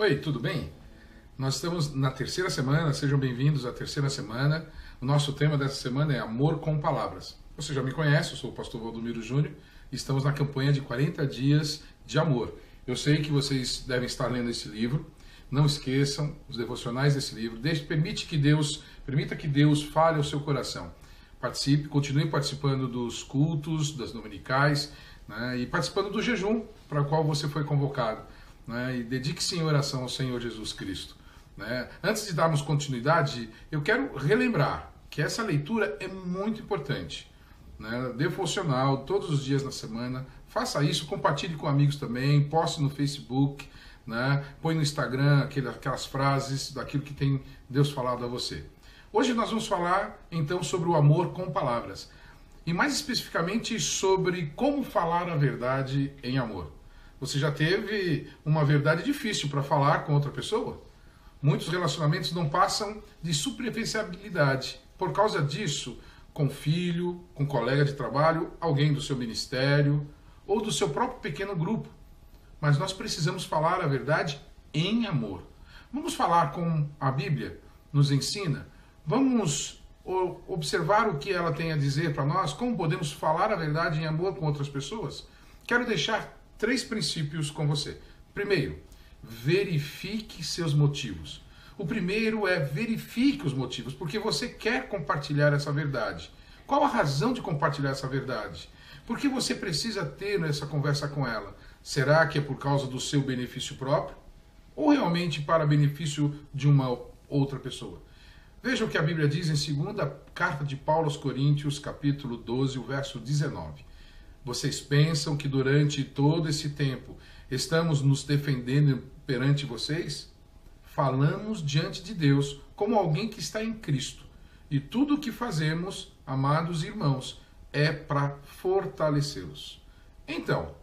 Oi, tudo bem? Nós estamos na terceira semana, sejam bem-vindos à terceira semana. O nosso tema dessa semana é Amor com Palavras. Você já me conhece, eu sou o pastor Valdomiro Júnior e estamos na campanha de 40 dias de amor. Eu sei que vocês devem estar lendo esse livro, não esqueçam os devocionais desse livro, permita que Deus fale ao seu coração. Participe, continue participando dos cultos, das dominicais, né, e participando do jejum para o qual você foi convocado. Né, e dedique-se em oração ao Senhor Jesus Cristo. Né. Antes de darmos continuidade, eu quero relembrar que essa leitura é muito importante. Né, devocional, todos os dias na semana, faça isso, compartilhe com amigos também, poste no Facebook, né, põe no Instagram aquelas frases daquilo que tem Deus falado a você. Hoje nós vamos falar então sobre o amor com palavras e mais especificamente sobre como falar a verdade em amor. Você já teve uma verdade difícil para falar com outra pessoa? Muitos relacionamentos não passam de superficialidade. Por causa disso, com filho, com colega de trabalho, alguém do seu ministério ou do seu próprio pequeno grupo. Mas nós precisamos falar a verdade em amor. Vamos falar como a Bíblia nos ensina? Vamos observar o que ela tem a dizer para nós? Como podemos falar a verdade em amor com outras pessoas? Quero deixar 3 princípios com você. Primeiro, verifique seus motivos. O primeiro é verifique os motivos, porque você quer compartilhar essa verdade. Qual a razão de compartilhar essa verdade? Por que você precisa ter essa conversa com ela? Será que é por causa do seu benefício próprio? Ou realmente para benefício de uma outra pessoa? Veja o que a Bíblia diz em 2ª carta de Paulo aos Coríntios, capítulo 12, o verso 19. Vocês pensam que durante todo esse tempo estamos nos defendendo perante vocês? Falamos diante de Deus como alguém que está em Cristo. E tudo o que fazemos, amados irmãos, é para fortalecê-los. Então,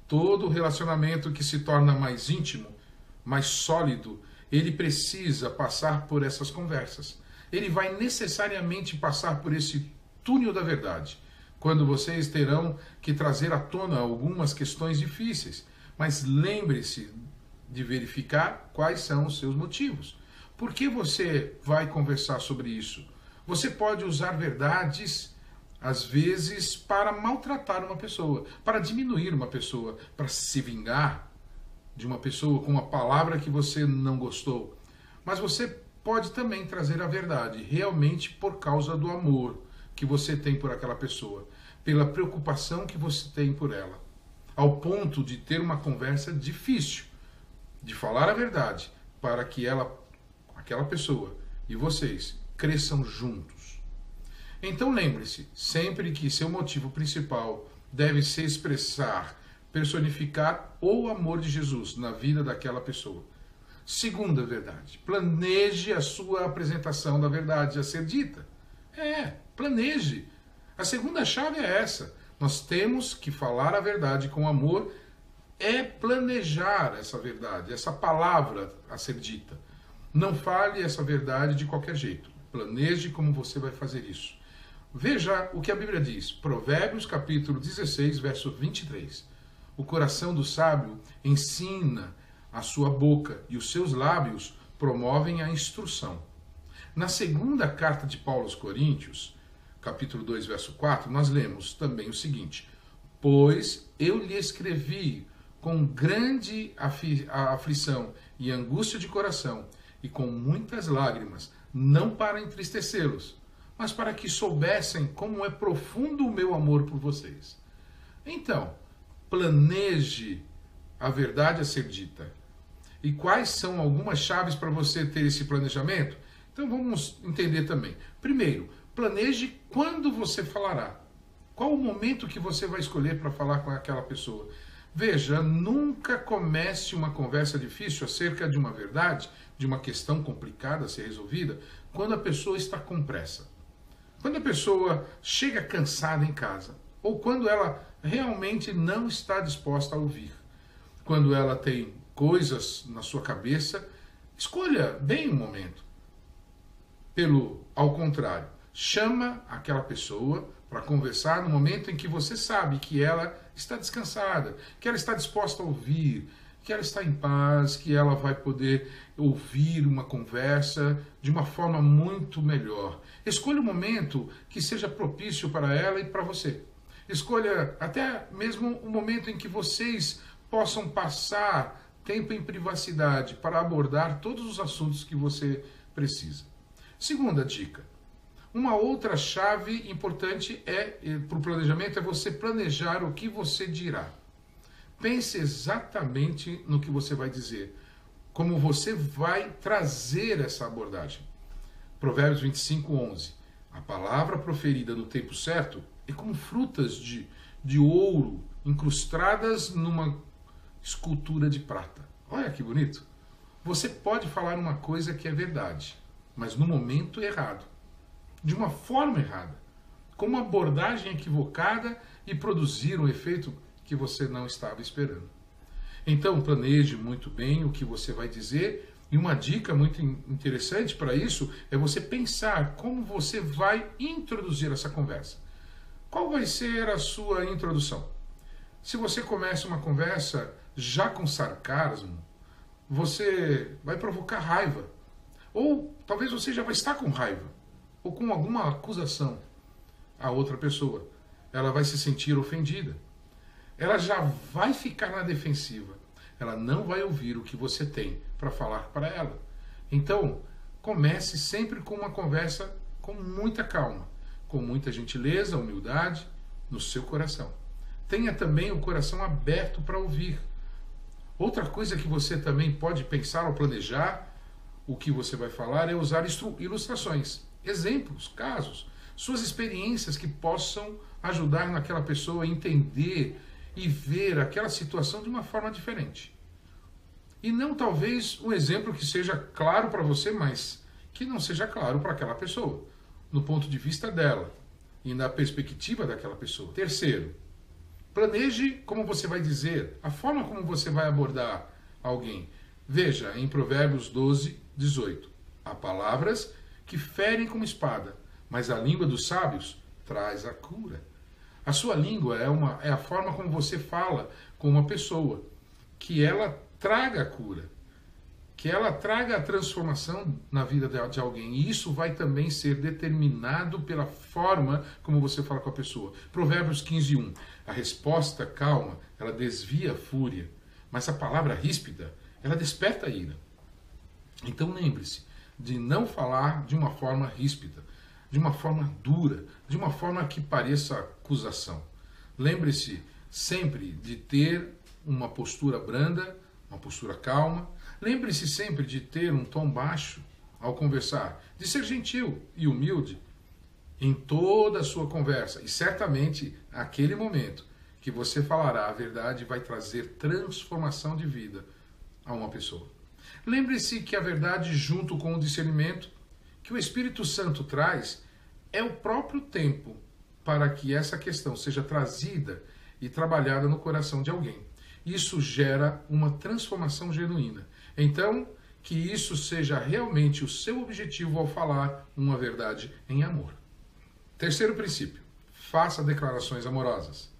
todo relacionamento que se torna mais íntimo, mais sólido, ele precisa passar por essas conversas. Ele vai necessariamente passar por esse túnel da verdade, quando vocês terão que trazer à tona algumas questões difíceis. Mas lembre-se de verificar quais são os seus motivos. Por que você vai conversar sobre isso? Você pode usar verdades, às vezes, para maltratar uma pessoa, para diminuir uma pessoa, para se vingar de uma pessoa com uma palavra que você não gostou. Mas você pode também trazer a verdade, realmente por causa do amor que você tem por aquela pessoa, pela preocupação que você tem por ela, ao ponto de ter uma conversa difícil, de falar a verdade, para que aquela pessoa e vocês cresçam juntos. Então lembre-se, sempre que seu motivo principal deve se expressar, personificar o amor de Jesus na vida daquela pessoa. Segunda verdade, planeje a sua apresentação da verdade a ser dita. Planeje. A segunda chave é essa. Nós temos que falar a verdade com amor, planejar essa verdade, essa palavra a ser dita. Não fale essa verdade de qualquer jeito. Planeje como você vai fazer isso. Veja o que a Bíblia diz. Provérbios capítulo 16, verso 23. O coração do sábio ensina a sua boca e os seus lábios promovem a instrução. Na 2ª carta de Paulo aos Coríntios, capítulo 2, verso 4, nós lemos também o seguinte: pois eu lhe escrevi com grande aflição e angústia de coração e com muitas lágrimas, não para entristecê-los, mas para que soubessem como é profundo o meu amor por vocês. Então, planeje a verdade a ser dita. E quais são algumas chaves para você ter esse planejamento? Então vamos entender também. Primeiro, planeje quando você falará. Qual o momento que você vai escolher para falar com aquela pessoa? Veja, nunca comece uma conversa difícil acerca de uma verdade, de uma questão complicada a ser resolvida, quando a pessoa está com pressa. Quando a pessoa chega cansada em casa, ou quando ela realmente não está disposta a ouvir. Quando ela tem coisas na sua cabeça, escolha bem o momento. Ao contrário, chama aquela pessoa para conversar no momento em que você sabe que ela está descansada, que ela está disposta a ouvir, que ela está em paz, que ela vai poder ouvir uma conversa de uma forma muito melhor. Escolha um momento que seja propício para ela e para você. Escolha até mesmo o momento em que vocês possam passar tempo em privacidade para abordar todos os assuntos que você precisa. Segunda dica. Uma outra chave importante para o planejamento é você planejar o que você dirá. Pense exatamente no que você vai dizer, como você vai trazer essa abordagem. Provérbios 25:11. A palavra proferida no tempo certo é como frutas de ouro incrustadas numa escultura de prata. Olha que bonito. Você pode falar uma coisa que é verdade, mas no momento errado, de uma forma errada, com uma abordagem equivocada e produzir um efeito que você não estava esperando. Então, planeje muito bem o que você vai dizer, e uma dica muito interessante para isso é você pensar como você vai introduzir essa conversa. Qual vai ser a sua introdução? Se você começa uma conversa já com sarcasmo, você vai provocar raiva. Ou talvez você já vai estar com raiva, ou com alguma acusação à outra pessoa. Ela vai se sentir ofendida. Ela já vai ficar na defensiva. Ela não vai ouvir o que você tem para falar para ela. Então, comece sempre com uma conversa com muita calma, com muita gentileza, humildade no seu coração. Tenha também o coração aberto para ouvir. Outra coisa que você também pode pensar ao planejar o que você vai falar é usar ilustrações, exemplos, casos, suas experiências que possam ajudar naquela pessoa a entender e ver aquela situação de uma forma diferente. E não talvez um exemplo que seja claro para você, mas que não seja claro para aquela pessoa, no ponto de vista dela e na perspectiva daquela pessoa. Terceiro, planeje como você vai dizer, a forma como você vai abordar alguém. Veja em Provérbios 12:18. Há palavras que ferem como espada, mas a língua dos sábios traz a cura. A sua língua é a forma como você fala com uma pessoa, que ela traga a cura, que ela traga a transformação na vida de alguém. E isso vai também ser determinado pela forma como você fala com a pessoa. Provérbios 15:1. A resposta calma, ela desvia a fúria, mas a palavra ríspida, ela desperta a ira. Então lembre-se de não falar de uma forma ríspida, de uma forma dura, de uma forma que pareça acusação. Lembre-se sempre de ter uma postura branda, uma postura calma. Lembre-se sempre de ter um tom baixo ao conversar, de ser gentil e humilde em toda a sua conversa. E certamente, aquele momento que você falará a verdade vai trazer transformação de vida a uma pessoa. Lembre-se que a verdade, junto com o discernimento que o Espírito Santo traz, é o próprio tempo para que essa questão seja trazida e trabalhada no coração de alguém. Isso gera uma transformação genuína. Então, que isso seja realmente o seu objetivo ao falar uma verdade em amor. Terceiro princípio, faça declarações amorosas.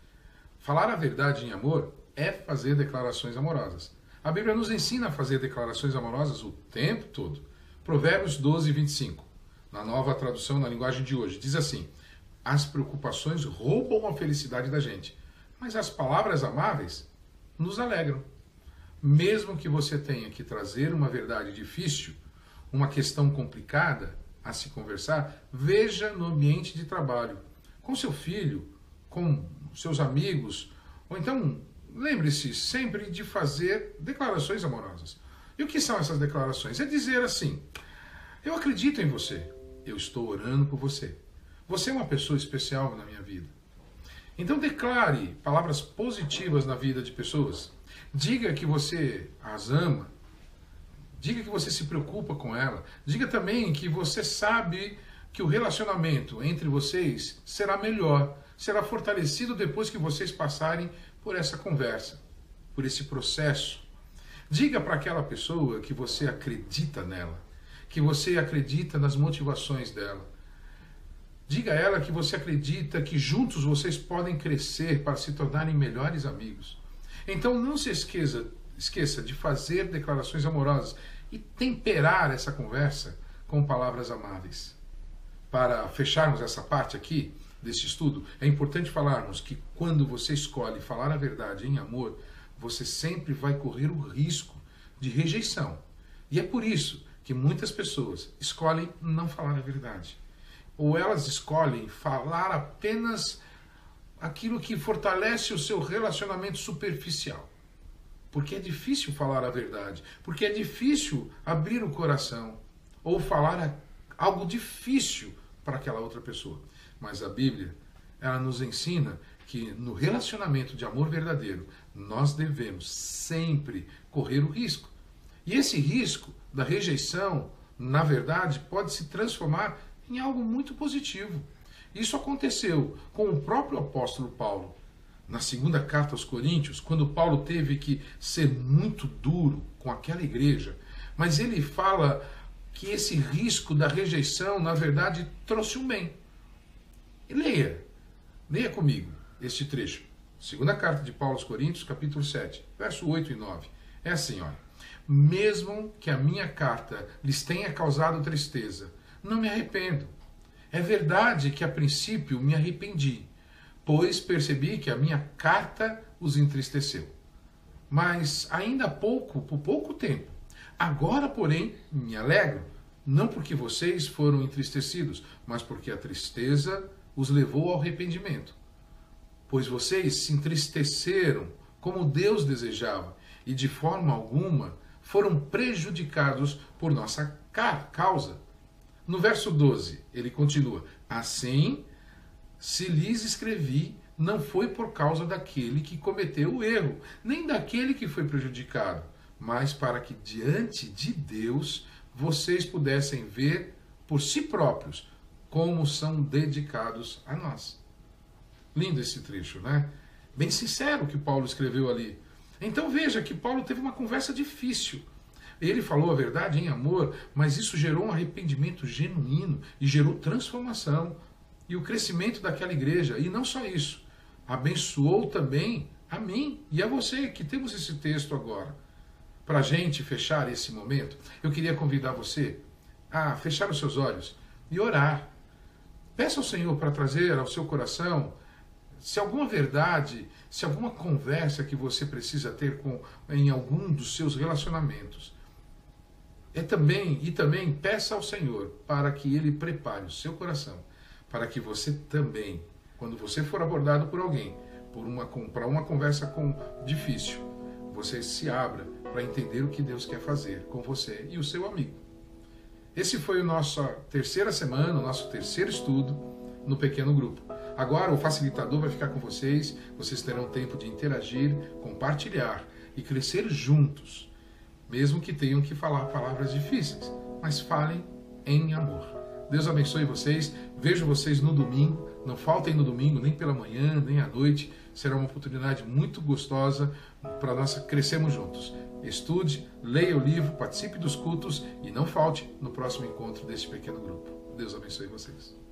Falar a verdade em amor é fazer declarações amorosas. A Bíblia nos ensina a fazer declarações amorosas o tempo todo. Provérbios 12:25, na nova tradução, na linguagem de hoje, diz assim: as preocupações roubam a felicidade da gente, mas as palavras amáveis nos alegram. Mesmo que você tenha que trazer uma verdade difícil, uma questão complicada a se conversar, veja no ambiente de trabalho, com seu filho, com seus amigos, ou então lembre-se sempre de fazer declarações amorosas. E o que são essas declarações? É dizer assim: eu acredito em você, eu estou orando por você. Você é uma pessoa especial na minha vida. Então declare palavras positivas na vida de pessoas. Diga que você as ama. Diga que você se preocupa com ela. Diga também que você sabe que o relacionamento entre vocês será melhor, será fortalecido depois que vocês passarem por essa conversa, por esse processo. Diga para aquela pessoa que você acredita nela, que você acredita nas motivações dela. Diga a ela que você acredita que juntos vocês podem crescer para se tornarem melhores amigos. Então não se esqueça esqueça de fazer declarações amorosas e temperar essa conversa com palavras amáveis. Para fecharmos essa parte aqui desse estudo, é importante falarmos que quando você escolhe falar a verdade em amor, você sempre vai correr o risco de rejeição. E é por isso que muitas pessoas escolhem não falar a verdade. Ou elas escolhem falar apenas aquilo que fortalece o seu relacionamento superficial. Porque é difícil falar a verdade, porque é difícil abrir o coração ou falar algo difícil para aquela outra pessoa. Mas a Bíblia, ela nos ensina que no relacionamento de amor verdadeiro, nós devemos sempre correr o risco. E esse risco da rejeição, na verdade, pode se transformar em algo muito positivo. Isso aconteceu com o próprio apóstolo Paulo. Na segunda carta aos Coríntios, quando Paulo teve que ser muito duro com aquela igreja, mas ele fala que esse risco da rejeição, na verdade, trouxe um bem. E leia comigo este trecho. Segunda carta de Paulo aos Coríntios, capítulo 7, verso 8 e 9. É assim, olha. Mesmo que a minha carta lhes tenha causado tristeza, não me arrependo. É verdade que a princípio me arrependi, pois percebi que a minha carta os entristeceu. Mas ainda por pouco tempo. Agora, porém, me alegro, não porque vocês foram entristecidos, mas porque a tristeza os levou ao arrependimento. Pois vocês se entristeceram como Deus desejava, e de forma alguma foram prejudicados por nossa causa. No verso 12, ele continua: assim, se lhes escrevi, não foi por causa daquele que cometeu o erro, nem daquele que foi prejudicado, mas para que diante de Deus vocês pudessem ver por si próprios como são dedicados a nós. Lindo esse trecho, né? Bem sincero o que Paulo escreveu ali. Então veja que Paulo teve uma conversa difícil. Ele falou a verdade em amor, mas isso gerou um arrependimento genuíno e gerou transformação e o crescimento daquela igreja. E não só isso, abençoou também a mim e a você que temos esse texto agora. Para a gente fechar esse momento, eu queria convidar você a fechar os seus olhos e orar. Peça ao Senhor para trazer ao seu coração se alguma verdade, se alguma conversa que você precisa ter em algum dos seus relacionamentos. E também peça ao Senhor para que Ele prepare o seu coração, para que você também, quando você for abordado por alguém, para uma conversa difícil, você se abra para entender o que Deus quer fazer com você e o seu amigo. Esse foi a nossa terceira semana, o nosso terceiro estudo no pequeno grupo. Agora o facilitador vai ficar com vocês, vocês terão tempo de interagir, compartilhar e crescer juntos, mesmo que tenham que falar palavras difíceis, mas falem em amor. Deus abençoe vocês, vejo vocês no domingo, não faltem no domingo, nem pela manhã, nem à noite, será uma oportunidade muito gostosa para nós crescermos juntos. Estude, leia o livro, participe dos cultos e não falte no próximo encontro deste pequeno grupo. Deus abençoe vocês.